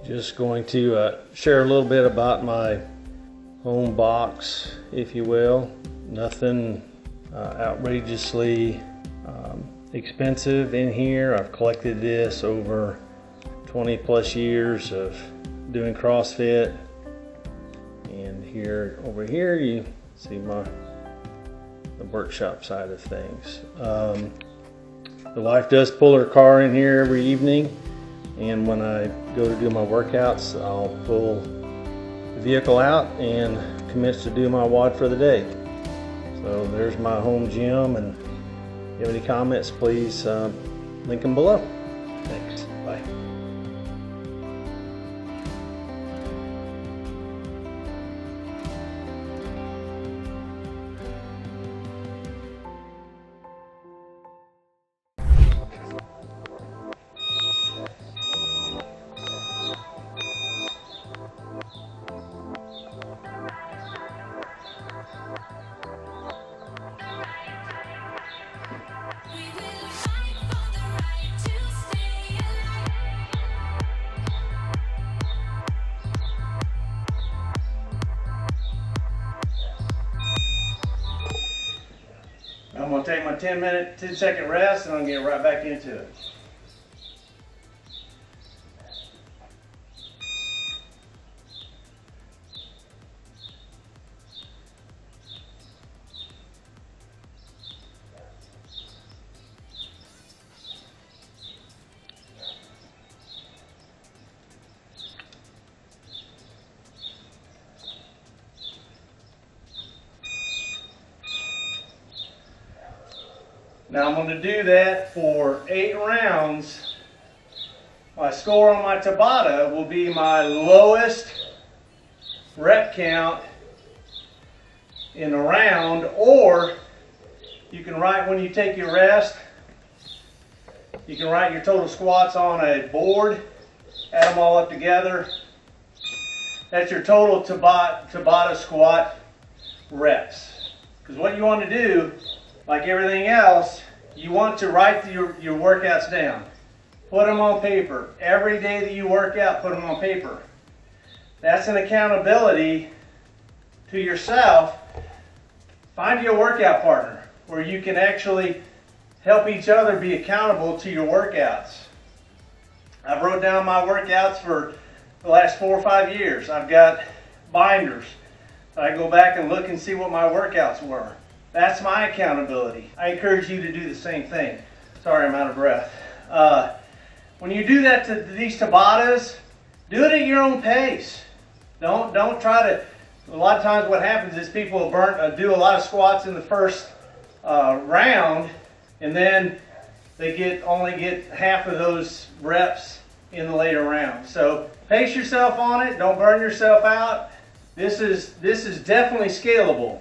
Just going to share a little bit about my home box, if you will. Nothing outrageously expensive in here. I've collected this over 20 plus years of doing CrossFit. And over here you see the workshop side of things. The wife does pull her car in here every evening, and when I go to do my workouts, I'll pull the vehicle out and commence to do my WOD for the day. So there's my home gym, and if you have any comments, please link them below. Thanks. Bye. I'm going to take my 10-second rest, and I'll get right back into it. Now I'm going to do that for 8 rounds. My score on my Tabata will be my lowest rep count in a round, or you can write when you take your rest, you can write your total squats on a board, add them all up together. That's your total Tabata squat reps. Because what you want to do, like everything else, you want to write your workouts down. Put them on paper. Every day that you work out, put them on paper. That's an accountability to yourself. Find you a workout partner where you can actually help each other be accountable to your workouts. I've wrote down my workouts for the last 4 or 5 years. I've got binders. I go back and look and see what my workouts were. That's my accountability. I encourage you to do the same thing. Sorry, I'm out of breath. When you do that to these Tabatas, do it at your own pace. Don't try to. A lot of times, what happens is people do a lot of squats in the first round, and then they only get half of those reps in the later rounds. So pace yourself on it. Don't burn yourself out. This is definitely scalable.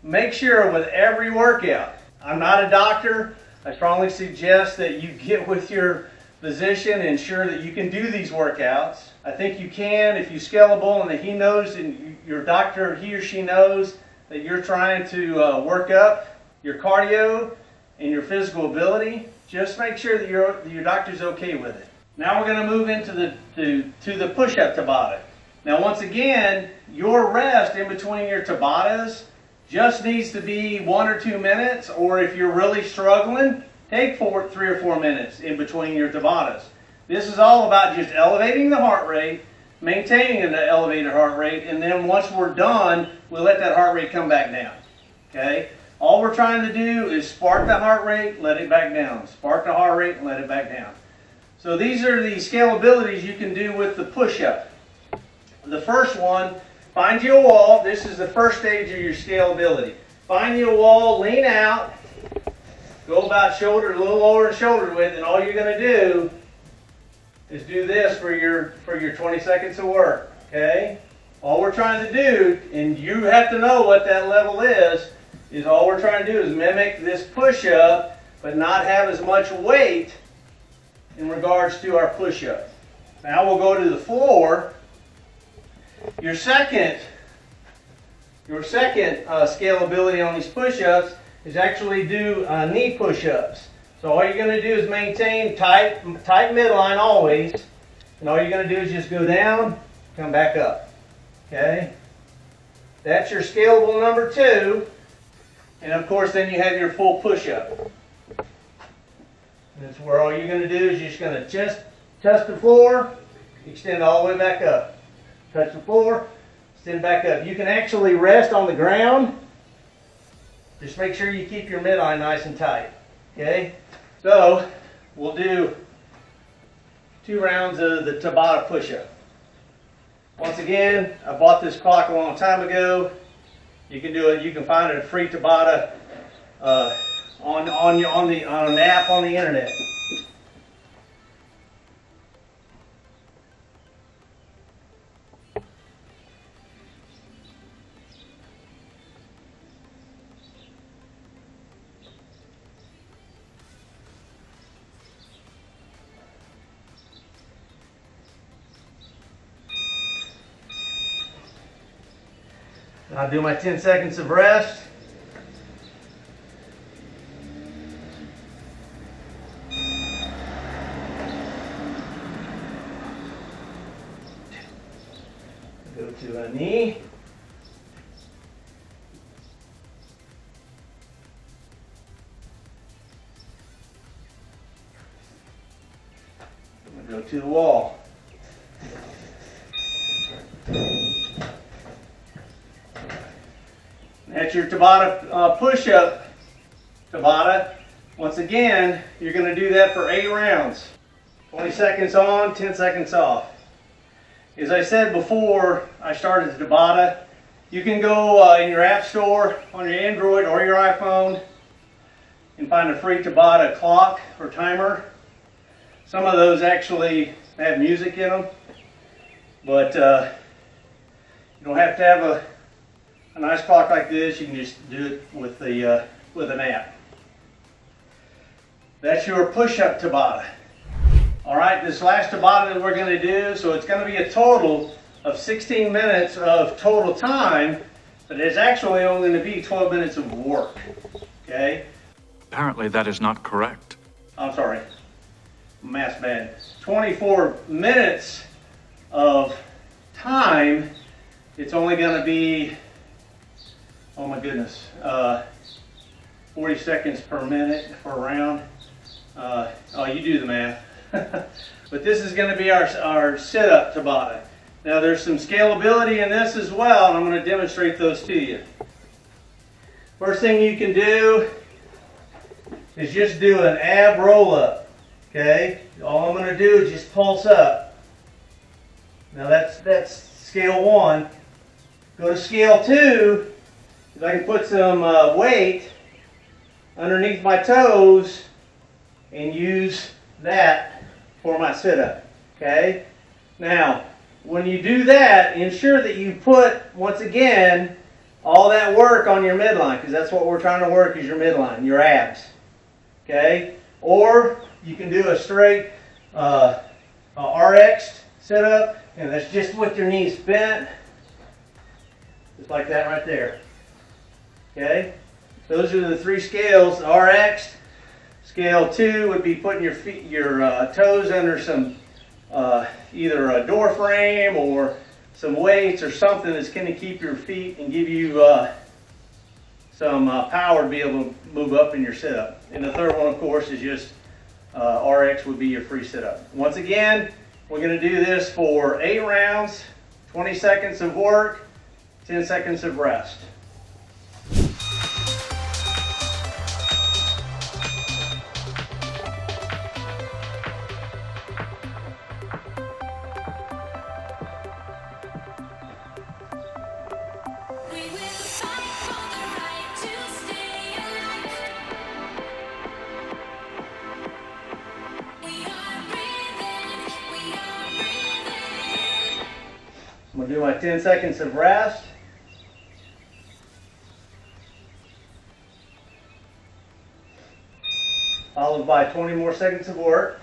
Make sure with every workout, I'm not a doctor, I strongly suggest that you get with your physician and ensure that you can do these workouts. I think you can if you're scalable and that he knows, and your doctor, he or she knows that you're trying to work up your cardio and your physical ability. Just make sure that your doctor's okay with it. Now we're going to move into the push-up Tabata. Now once again, your rest in between your Tabatas just needs to be 1 or 2 minutes, or if you're really struggling, take 3 or 4 minutes in between your Tabatas. This is all about just elevating the heart rate, maintaining an elevated heart rate, and then once we're done, we'll let that heart rate come back down. Okay? All we're trying to do is spark the heart rate, let it back down. Spark the heart rate, and let it back down. So these are the scalabilities you can do with the push-up. The first one, find you a wall. This is the first stage of your scalability. Find you a wall, lean out, go about a little lower than shoulder width, and all you're going to do is do this for your 20 seconds of work. Okay? All we're trying to do, and you have to know what that level is all we're trying to do is mimic this push-up, but not have as much weight in regards to our push-up. Now we'll go to the floor. Your second scalability on these push-ups is actually do knee push-ups. So all you're going to do is maintain tight midline always, And all you're going to do is just go down, come back up. Okay? That's your scalable number 2. And of course, then you have your full push-up. That's where all you're going to do is you're just going to just touch the floor, extend all the way back up. Touch the floor, extend back up. You can actually rest on the ground. Just make sure you keep your midline nice and tight. Okay? So, we'll do 2 rounds of the Tabata push-up. Once again, I bought this clock a long time ago. You can do it. You can find a free Tabata on an app on the internet. I'll do my 10 seconds of rest. Go to a knee. Go to the wall. That's your Tabata push-up. Tabata. Once again, you're going to do that for 8 rounds. 20 seconds on, 10 seconds off. As I said before I started Tabata, you can go in your app store on your Android or your iPhone and find a free Tabata clock or timer. Some of those actually have music in them, but you don't have to have a nice clock like this. You can just do it with an app. That's your push-up Tabata. All right, this last Tabata that we're going to do, so it's going to be a total of 16 minutes of total time, but it's actually only going to be 12 minutes of work. Okay? Apparently that is not correct. I'm sorry. Math's bad. 24 minutes of time. It's only going to be, oh my goodness, 40 seconds per minute for a round. Oh, you do the math. But this is going to be our sit-up Tabata. Now there's some scalability in this as well, and I'm going to demonstrate those to you. First thing you can do is just do an ab roll-up. Okay? All I'm going to do is just pulse up. Now that's scale 1. Go to scale 2. If I can put some weight underneath my toes and use that for my sit-up. Okay? Now, when you do that, ensure that you put, once again, all that work on your midline, because that's what we're trying to work is your midline, your abs. Okay? Or you can do a straight RX sit-up, and that's just with your knees bent, just like that right there. Okay? Those are the 3 scales. RX. Scale 2 would be putting your toes under some either a door frame or some weights or something that's going to keep your feet and give you some power to be able to move up in your sit-up. And the third one, of course, is just RX would be your free sit-up. Once again, we're going to do this for 8 rounds, 20 seconds of work, 10 seconds of rest. I'm going to do my 10 seconds of rest. Followed by 20 more seconds of work.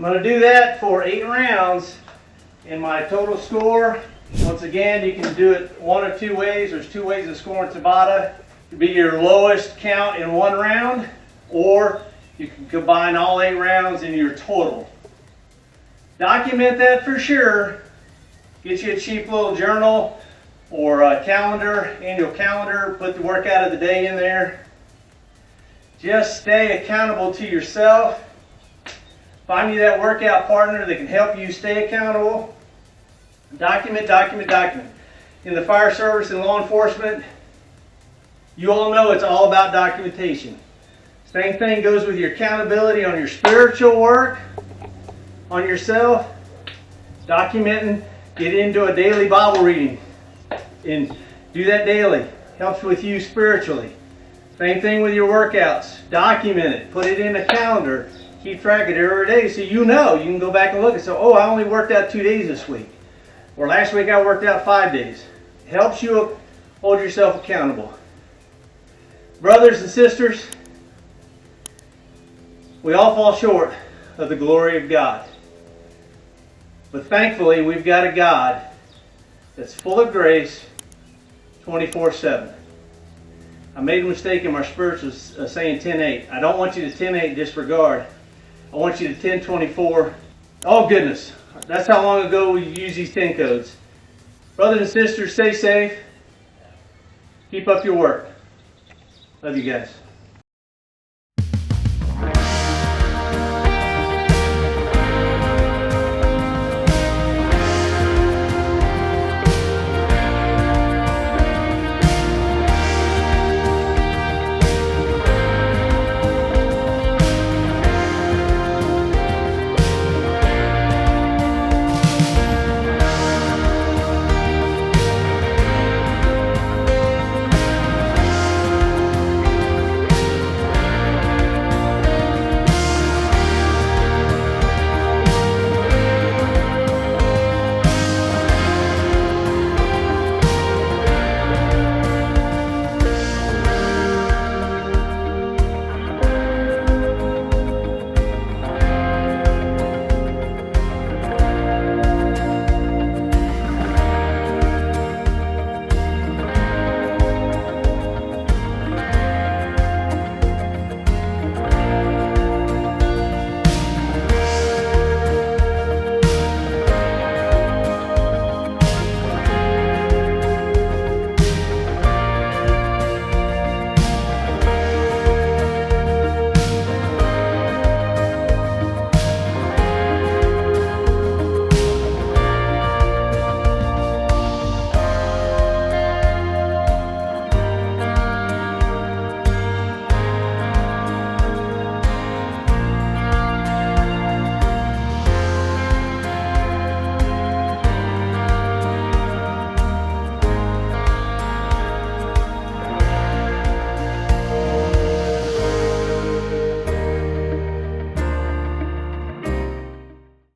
I'm going to do that for 8 rounds. In my total score, once again, you can do it one or two ways. There's 2 ways of scoring Tabata. It could be your lowest count in 1 round, or you can combine all 8 rounds in your total. Document that for sure. Get you a cheap little journal or a calendar, annual calendar. Put the workout of the day in there. Just stay accountable to yourself. Find you that workout partner that can help you stay accountable. Document, document, document. In the fire service and law enforcement, you all know it's all about documentation. Same thing goes with your accountability on your spiritual work, on yourself. Documenting, get into a daily Bible reading and do that daily. Helps with you spiritually. Same thing with your workouts. Document it. Put it in a calendar. Keep track of it every day so you know. You can go back and look and say, oh, I only worked out 2 days this week. Or last week I worked out 5 days. It helps you hold yourself accountable. Brothers and sisters, we all fall short of the glory of God. But thankfully, we've got a God that's full of grace 24/7. I made a mistake in my spirituals saying 10:8. I don't want you to 10:8 disregard. I want you to 10:24. Oh goodness, that's how long ago we used these 10 codes. Brothers and sisters, stay safe. Keep up your work. Love you guys.